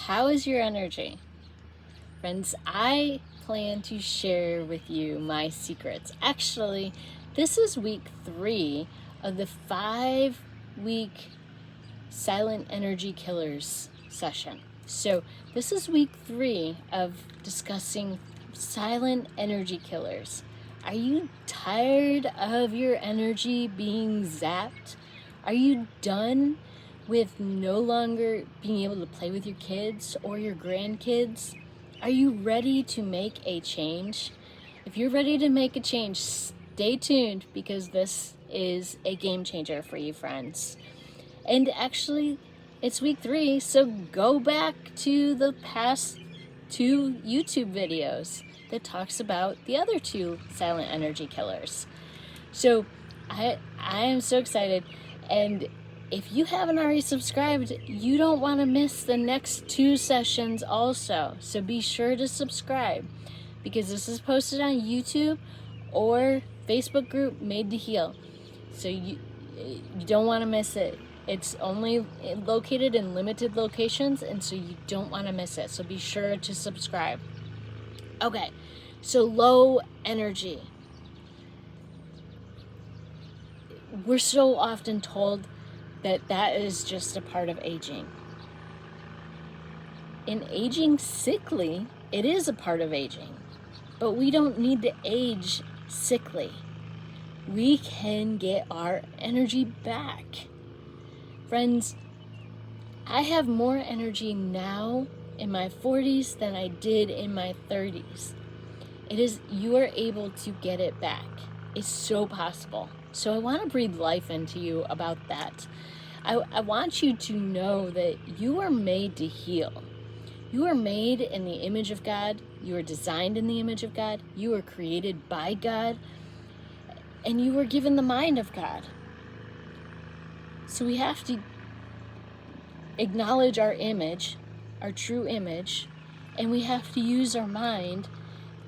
how is your energy? Friends, I plan to share with you my secrets. Actually, this is week 3 of the 5-week Silent Energy Killers session. So this is week 3 of discussing silent energy killers. Are you tired of your energy being zapped? Are you done with no longer being able to play with your kids or your grandkids? Are you ready to make a change? If you're ready to make a change, stay tuned because this is a game changer for you, friends. And actually, it's week 3, so go back to the past 2 YouTube videos that talks about the other 2 silent energy killers. So I am so excited, and if you haven't already subscribed, you don't want to miss the next 2 sessions also. So be sure to subscribe because this is posted on YouTube or Facebook group Made to Heal. So you don't want to miss it. It's only located in limited locations, and so you don't want to miss it. So be sure to subscribe. Okay, so low energy. We're so often told that is just a part of aging. In aging sickly, it is a part of aging, but we don't need to age sickly. We can get our energy back. Friends, I have more energy now in my 40s than I did in my 30s. You are able to get it back. It's so possible. So I want to breathe life into you about that. I want you to know that you are made to heal. You are made in the image of God. You are designed in the image of God. You are created by God. And you were given the mind of God. So we have to acknowledge our image, our true image, and we have to use our mind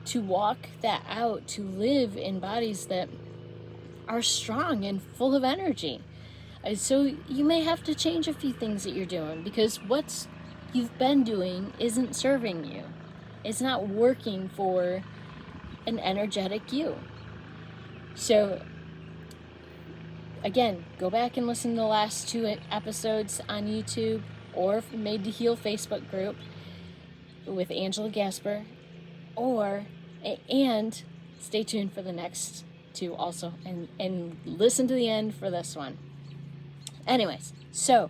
to walk that out, to live in bodies that are strong and full of energy. So you may have to change a few things that you're doing because what you've been doing isn't serving you. It's not working for an energetic you. So again, go back and listen to the last 2 episodes on YouTube or Made to Heal Facebook group with Angela Gasper, and stay tuned for the next 2 also, and listen to the end for this one. Anyways, so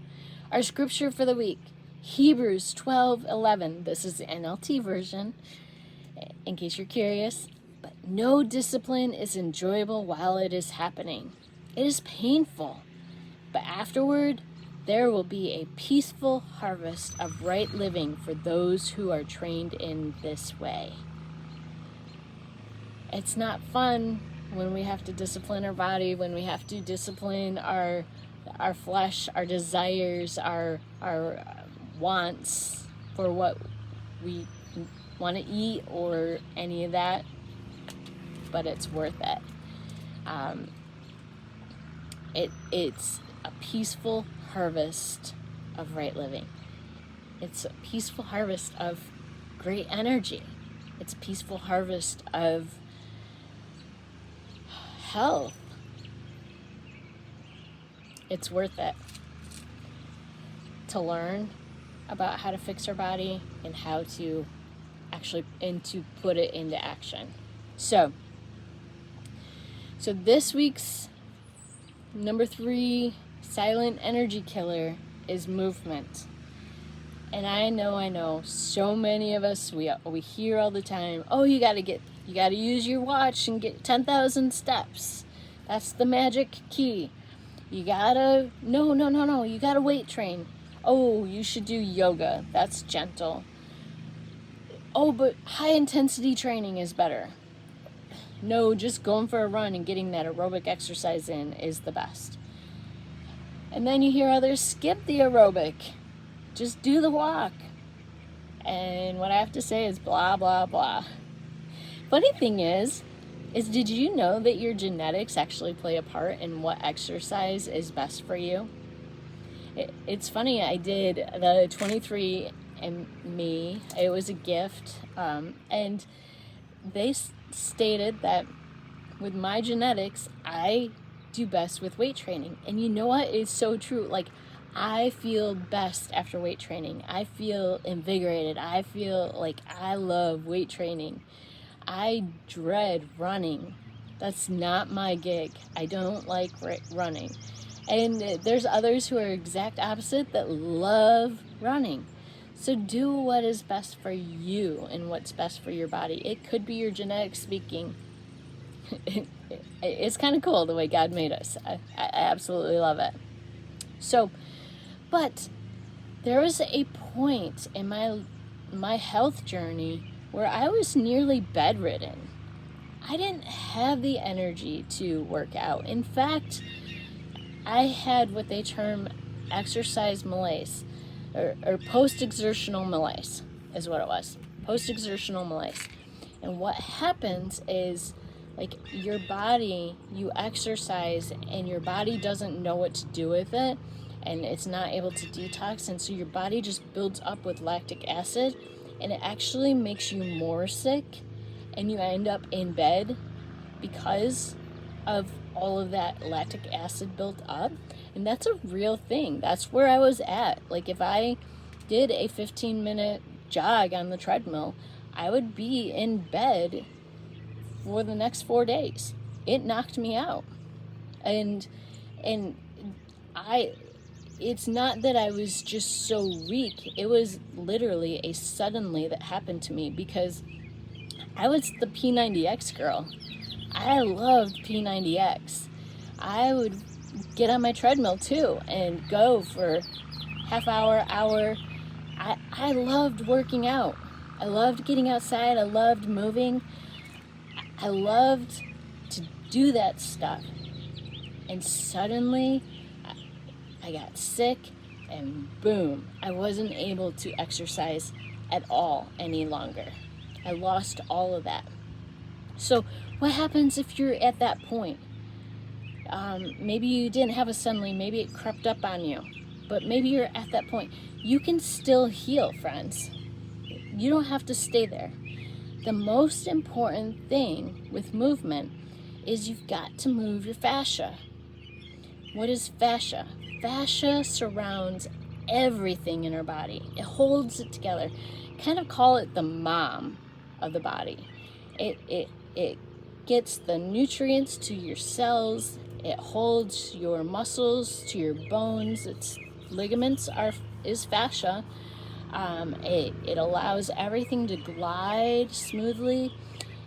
our scripture for the week, Hebrews 12:11. This is the NLT version, in case you're curious. But no discipline is enjoyable while it is happening. It is painful, but afterward there will be a peaceful harvest of right living for those who are trained in this way. It's not fun when we have to discipline our body, when we have to discipline our flesh, our desires, our wants for what we want to eat or any of that, but it's worth it. It's a peaceful harvest of right living. It's a peaceful harvest of great energy. It's a peaceful harvest of health. It's worth it to learn about how to fix our body and how to to put it into action. So this week's number 3 silent energy killer is movement. And I know so many of us, we hear all the time, oh, you got to use your watch and get 10,000 steps. That's the magic key. You gotta, no, you gotta weight train. Oh, you should do yoga. That's gentle. Oh, but high intensity training is better. No, just going for a run and getting that aerobic exercise in is the best. And then you hear others skip the aerobic. Just do the walk. And what I have to say is blah, blah, blah. Funny thing is did you know that your genetics actually play a part in what exercise is best for you? It's funny, I did the 23 and me. It was a gift. And they stated that with my genetics, I do best with weight training. And you know what? It's so true. Like, I feel best after weight training. I feel invigorated. I feel like I love weight training. I dread running. That's not my gig. I don't like running. And there's others who are exact opposite that love running. So do what is best for you and what's best for your body. It could be your genetics speaking. It's kind of cool the way God made us. I absolutely love it. So, but there was a point in my health journey where I was nearly bedridden. I didn't have the energy to work out. In fact, I had what they term exercise malaise, or post-exertional malaise is what it was. Post-exertional malaise. And what happens is, like, your body, you exercise and your body doesn't know what to do with it, and it's not able to detox, and so your body just builds up with lactic acid, and it actually makes you more sick, and you end up in bed because of all of that lactic acid built up. And that's a real thing. That's where I was at. Like, if I did a 15-minute jog on the treadmill, I would be in bed for the next 4 days. It knocked me out. And it's not that I was just so weak. It was literally a suddenly that happened to me, because I was the P90X girl. I loved P90X. I would get on my treadmill too and go for half hour. I loved working out. I loved getting outside. I loved moving. I loved to do that stuff. And suddenly I got sick, and boom, I wasn't able to exercise at all any longer. I lost all of that. So what happens if you're at that point? Maybe you didn't have a suddenly, maybe it crept up on you, but maybe you're at that point. You can still heal, friends. You don't have to stay there. The most important thing with movement is you've got to move your fascia. What is fascia? Fascia surrounds everything in our body. It holds it together. Kind of call it the mom of the body. It gets the nutrients to your cells. It holds your muscles to your bones. Its ligaments is fascia. It allows everything to glide smoothly.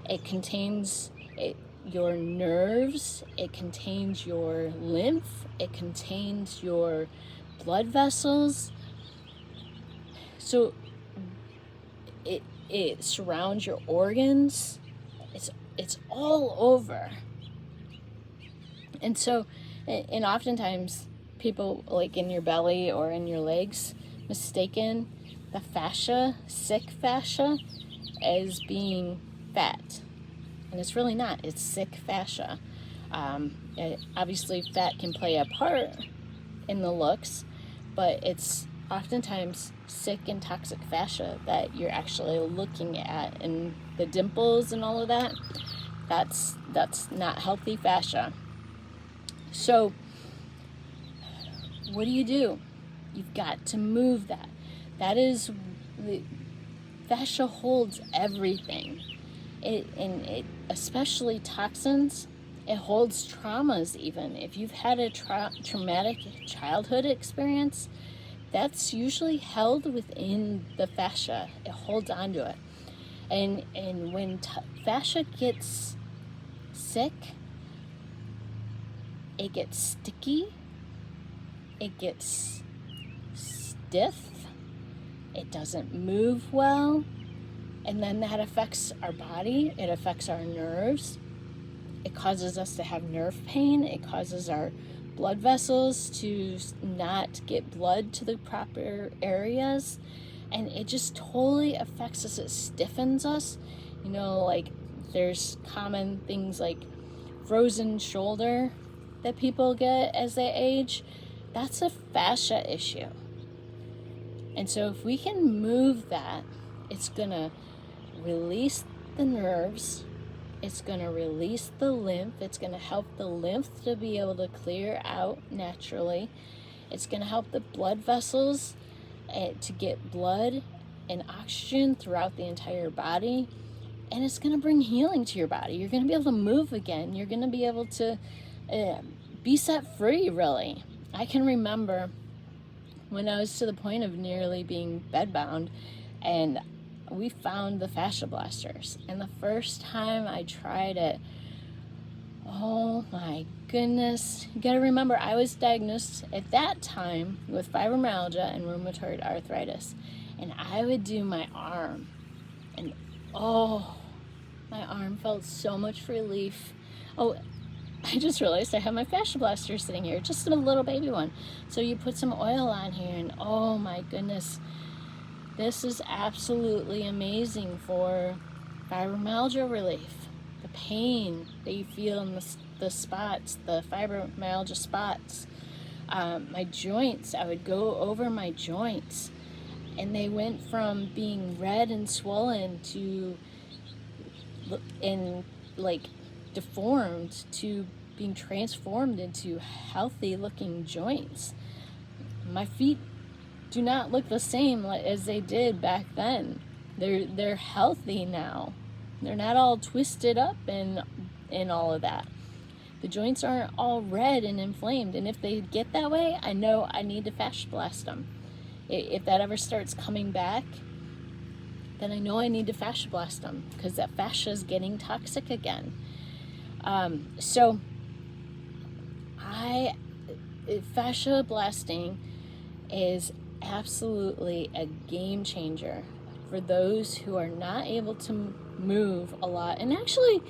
It contains your nerves. It contains your lymph. It contains your blood vessels. So it surrounds your organs. It's all over. And so, and oftentimes people, like in your belly or in your legs, mistaken the fascia, sick fascia, as being fat. And it's really not. It's sick fascia. Obviously, fat can play a part in the looks, but it's oftentimes sick and toxic fascia that you're actually looking at. And the dimples and all of that, that's not healthy fascia. So what do? You've got to move that. That is, the fascia holds everything. It especially toxins. It holds traumas. Even if you've had a traumatic childhood experience, that's usually held within the fascia. It holds onto it. And when fascia gets sick, it gets sticky, it gets stiff, it doesn't move well, and then that affects our body, it affects our nerves, it causes us to have nerve pain, it causes our blood vessels to not get blood to the proper areas, and it just totally affects us. It stiffens us. You know, like there's common things like frozen shoulder that people get as they age. That's a fascia issue. And so if we can move that, it's going to release the nerves, it's going to release the lymph, it's going to help the lymph to be able to clear out naturally, it's going to help the blood vessels to get blood and oxygen throughout the entire body, and it's going to bring healing to your body. You're going to be able to move again, you're going to be able to be set free, really. I can remember when I was to the point of nearly being bedbound, and we found the fascia blasters, and the first time I tried it, oh my goodness. You gotta remember, I was diagnosed at that time with fibromyalgia and rheumatoid arthritis, and I would do my arm, and oh, my arm felt so much relief. Oh, I just realized I have my fascia blaster sitting here, just a little baby one. So you put some oil on here, and oh my goodness, this is absolutely amazing for fibromyalgia relief. The pain that you feel in the spots, the fibromyalgia spots. My joints, I would go over my joints, and they went from being red and swollen to deformed to being transformed into healthy looking joints. My feet do not look the same as they did back then. They're healthy now. They're not all twisted up and all of that. The joints aren't all red and inflamed, and if they get that way, I know I need to fascia blast them. If that ever starts coming back, then I know I need to fascia blast them, because that fascia is getting toxic again. So fascia blasting is absolutely a game changer for those who are not able to move a lot. And actually,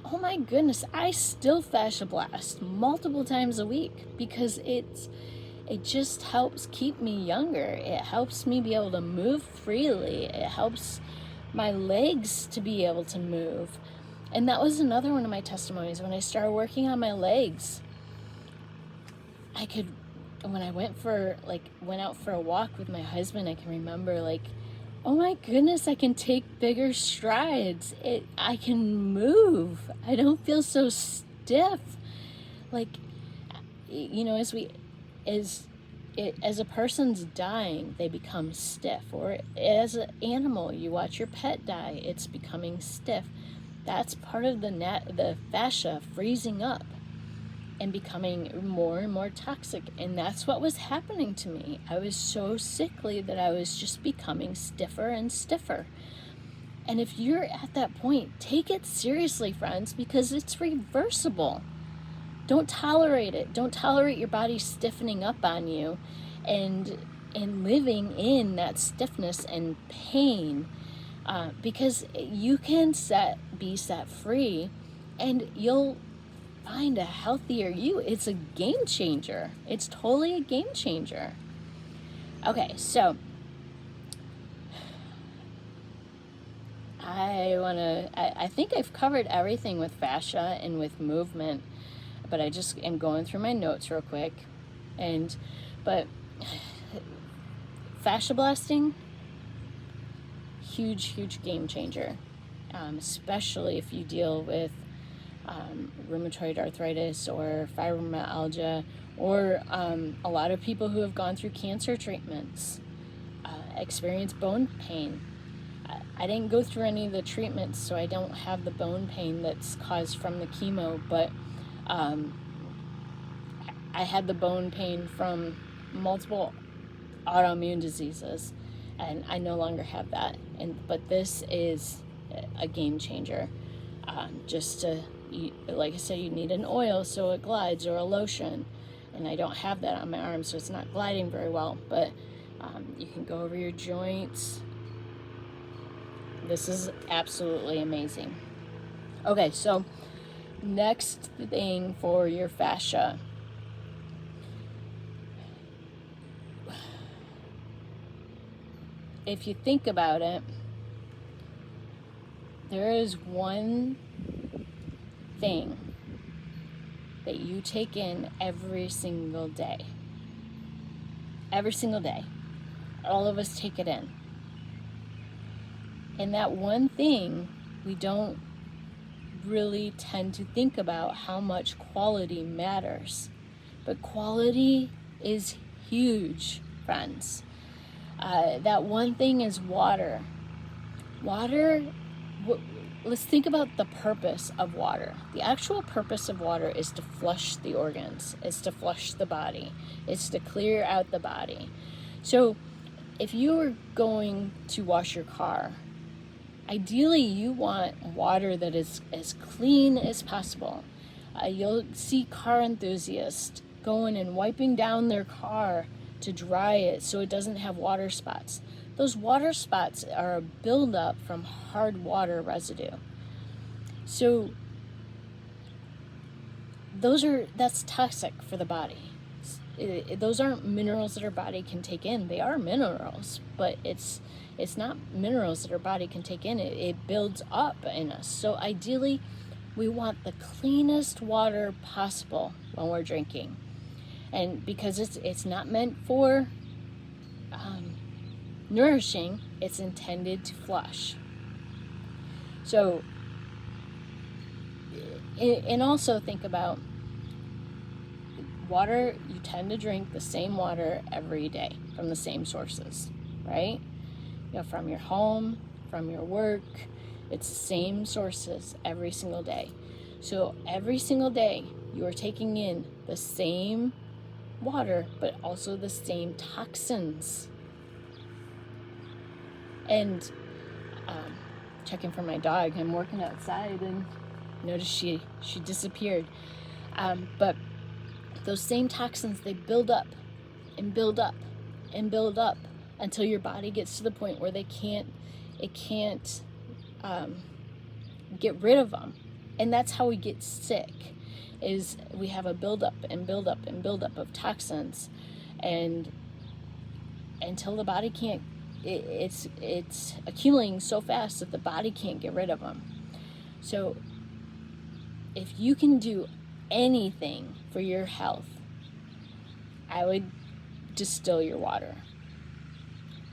oh my goodness, I still fascia blast multiple times a week, because it just helps keep me younger. It helps me be able to move freely. It helps my legs to be able to move. And that was another one of my testimonies. When I started working on my legs, when I went out for a walk with my husband, I can remember oh my goodness, I can take bigger strides. I can move. I don't feel so stiff. As a person's dying, they become stiff. Or as an animal, you watch your pet die, it's becoming stiff. That's part of the fascia freezing up and becoming more and more toxic. And that's what was happening to me. I was so sickly that I was just becoming stiffer and stiffer. And if you're at that point, take it seriously, friends, because it's reversible. Don't tolerate it. Don't tolerate your body stiffening up on you and living in that stiffness and pain, because you can be set free, and you'll find a healthier you. It's a game changer. It's totally a game changer. Okay, so I think I've covered everything with fascia and with movement, but I just am going through my notes real quick. But fascia blasting, huge game changer, especially if you deal with rheumatoid arthritis or fibromyalgia, or a lot of people who have gone through cancer treatments experience bone pain. I didn't go through any of the treatments, so I don't have the bone pain that's caused from the chemo, but I had the bone pain from multiple autoimmune diseases, and I no longer have that. But this is a game changer. Like I said, you need an oil so it glides, or a lotion, and I don't have that on my arm, so it's not gliding very well. But you can go over your joints. This is absolutely amazing. Okay, so next thing for your fascia. If you think about it, there is one thing that you take in every single day. every single day. All of us take it in. And that one thing, we don't really tend to think about how much quality matters. But quality is huge, friends. That one thing is water. Let's think about the purpose of water. The actual purpose of water is to flush the organs. It's to flush the body. It's to clear out the body. So if you are going to wash your car, ideally you want water that is as clean as possible. You'll see car enthusiasts going and wiping down their car to dry it so it doesn't have water spots. Those water spots are a buildup from hard water residue. So that's toxic for the body. Those aren't minerals that our body can take in. They are minerals, but it's not minerals that our body can take in. It builds up in us. So ideally, we want the cleanest water possible when we're drinking. And because it's not meant for nourishing, it's intended to flush. So, and also think about water. You tend to drink the same water every day from the same sources, right? From your home, from your work. It's the same sources every single day. So every single day you are taking in the same water, but also the same toxins. And checking for my dog, I'm working outside and noticed she disappeared. But those same toxins, they build up and build up and build up until your body gets to the point where it can't get rid of them. And that's how we get sick, is we have a buildup and buildup and buildup of toxins, and until the body can't, it's accumulating so fast that the body can't get rid of them. So if you can do anything for your health, I would distill your water.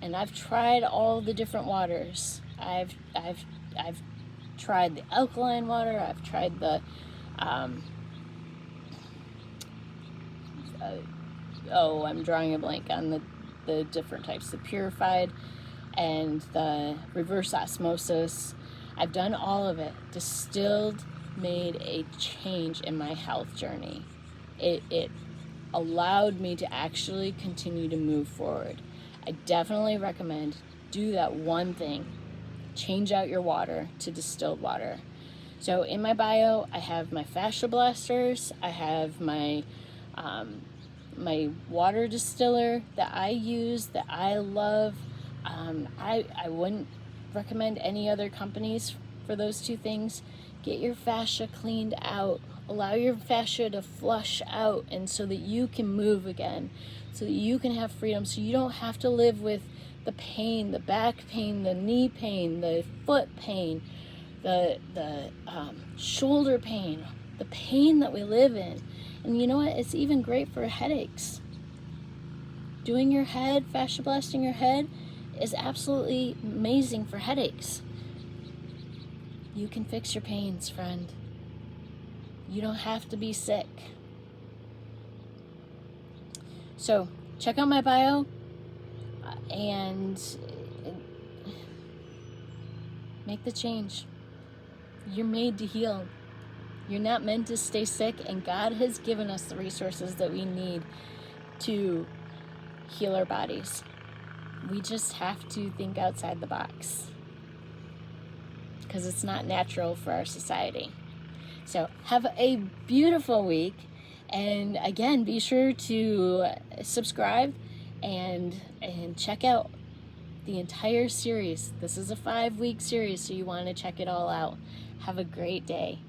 And I've tried all the different waters. I've tried the alkaline water. I've tried the I'm drawing a blank on the different types, the purified and the reverse osmosis. I've done all of it. Distilled made a change in my health journey. It allowed me to actually continue to move forward. I definitely recommend do that one thing. Change out your water to distilled water. So in my bio, I have my fascia blasters. I have my my water distiller that I use, that I love. I wouldn't recommend any other companies for those two things. Get your fascia cleaned out. Allow your fascia to flush out, and so that you can move again, so that you can have freedom, so you don't have to live with the pain, the back pain, the knee pain, the foot pain, the shoulder pain, the pain that we live in. And you know what? It's even great for headaches. Doing your head, fascia blasting your head, is absolutely amazing for headaches. You can fix your pains, friend. You don't have to be sick. So check out my bio and make the change. You're made to heal. You're not meant to stay sick, and God has given us the resources that we need to heal our bodies. We just have to think outside the box, because it's not natural for our society. So have a beautiful week, and again, be sure to subscribe and check out the entire series. This is a 5-week series, so you want to check it all out. Have a great day.